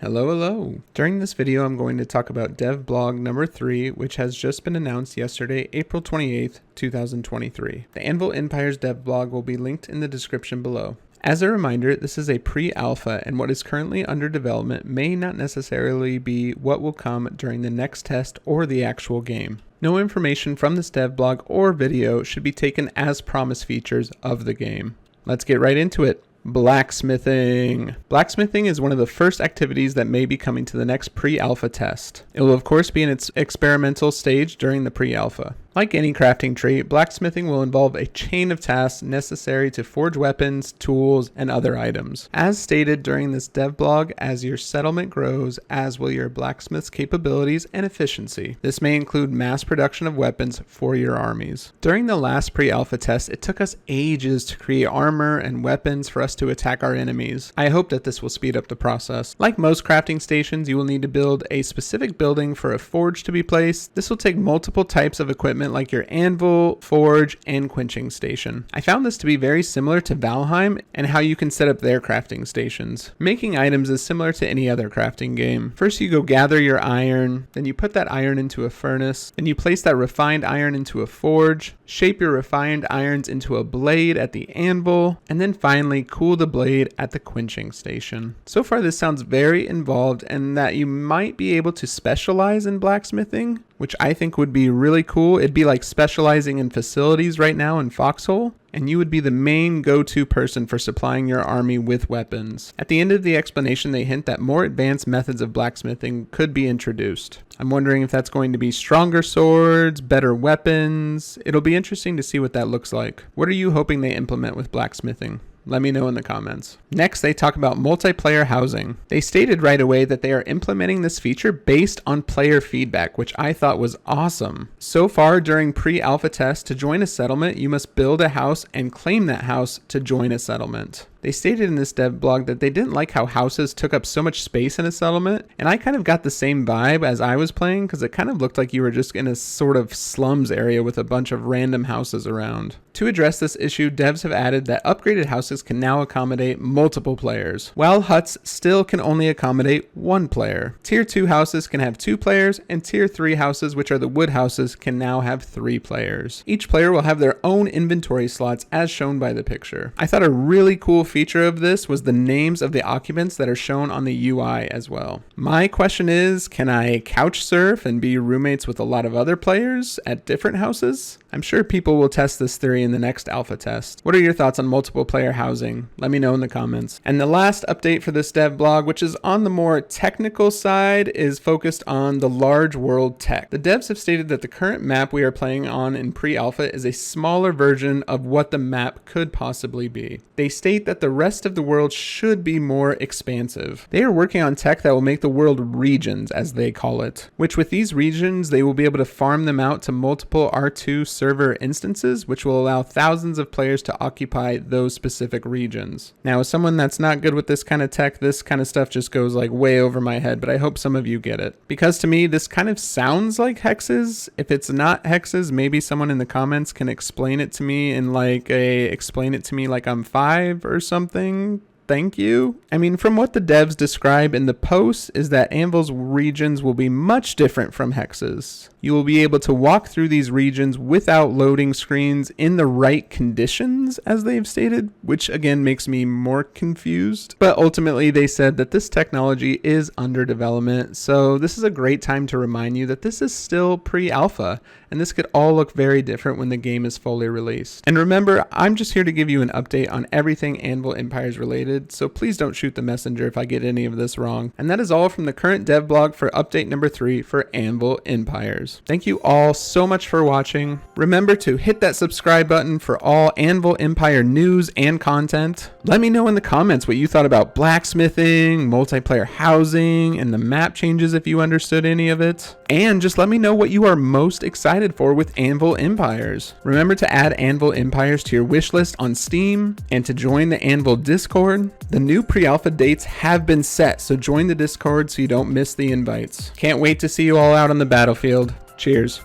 Hello, hello. During this video, I'm going to talk about Devblog number 3, which has just been announced yesterday, April 28th, 2023. The Anvil Empires Devblog will be linked in the description below. As a reminder, this is a pre-alpha, and what is currently under development may not necessarily be what will come during the next test or the actual game. No information from this devblog or video should be taken as promised features of the game. Let's get right into it. Blacksmithing. Blacksmithing is one of the first activities that may be coming to the next pre-alpha test. It will of course be in its experimental stage during the pre-alpha. Like any crafting trait, blacksmithing will involve a chain of tasks necessary to forge weapons, tools, and other items. As stated during this devblog, as your settlement grows, as will your blacksmith's capabilities and efficiency. This may include mass production of weapons for your armies. During the last pre-alpha test, it took us ages to create armor and weapons for us to attack our enemies. I hope that this will speed up the process. Like most crafting stations, you will need to build a specific building for a forge to be placed. This will take multiple types of equipment like your anvil, forge, and quenching station. I found this to be very similar to Valheim and how you can set up their crafting stations. Making items is similar to any other crafting game. First you go gather your iron, then you put that iron into a furnace, then you place that refined iron into a forge, shape your refined irons into a blade at the anvil, and then finally cool the blade at the quenching station. So far this sounds very involved, and that you might be able to specialize in blacksmithing, which I think would be really cool. It'd be like specializing in facilities right now in Foxhole, and you would be the main go-to person for supplying your army with weapons. At the end of the explanation, they hint that more advanced methods of blacksmithing could be introduced. I'm wondering if that's going to be stronger swords, better weapons. It'll be interesting to see what that looks like. What are you hoping they implement with blacksmithing? Let me know in the comments. Next, they talk about multiplayer housing. They stated right away that they are implementing this feature based on player feedback, which I thought was awesome. So far, during pre-alpha tests, to join a settlement, you must build a house and claim that house to join a settlement. They stated in this devblog that they didn't like how houses took up so much space in a settlement, and I kind of got the same vibe as I was playing because it kind of looked like you were just in a sort of slums area with a bunch of random houses around. To address this issue, devs have added that upgraded houses can now accommodate multiple players, while huts still can only accommodate one player. Tier 2 houses can have 2 players, and Tier 3 houses, which are the wood houses, can now have 3 players. Each player will have their own inventory slots as shown by the picture. I thought a really cool feature of this was the names of the occupants that are shown on the UI as well. My question is, can I couch surf and be roommates with a lot of other players at different houses? I'm sure people will test this theory in the next alpha test. What are your thoughts on multiple player housing? Let me know in the comments. And the last update for this devblog, which is on the more technical side, is focused on the large world tech. The devs have stated that the current map we are playing on in pre-alpha is a smaller version of what the map could possibly be. They state that the rest of the world should be more expansive. They are working on tech that will make the world regions, as they call it, which with these regions, they will be able to farm them out to multiple R2 server instances, which will allow thousands of players to occupy those specific regions. Now, as someone that's not good with this kind of tech, this kind of stuff just goes like way over my head, but I hope some of you get it. Because to me, this kind of sounds like hexes. If it's not hexes, maybe someone in the comments can explain it to me in like explain it to me like I'm 5 or something. Thank you. I mean, from what the devs describe in the post is that Anvil's regions will be much different from hexes. You will be able to walk through these regions without loading screens in the right conditions, as they've stated, which again makes me more confused. But ultimately, they said that this technology is under development, so this is a great time to remind you that this is still pre-alpha, and this could all look very different when the game is fully released. And remember, I'm just here to give you an update on everything Anvil Empires related, so please don't shoot the messenger if I get any of this wrong. And that is all from the current devblog for update number 3 for Anvil Empires. Thank you all so much for watching. Remember to hit that subscribe button for all Anvil Empire news and content. Let me know in the comments what you thought about blacksmithing, multiplayer housing, and the map changes if you understood any of it. And just let me know what you are most excited for with Anvil Empires. Remember to add Anvil Empires to your wish list on Steam and to join the Anvil Discord. The new pre-alpha dates have been set, so join the Discord so you don't miss the invites. Can't wait to see you all out on the battlefield. Cheers.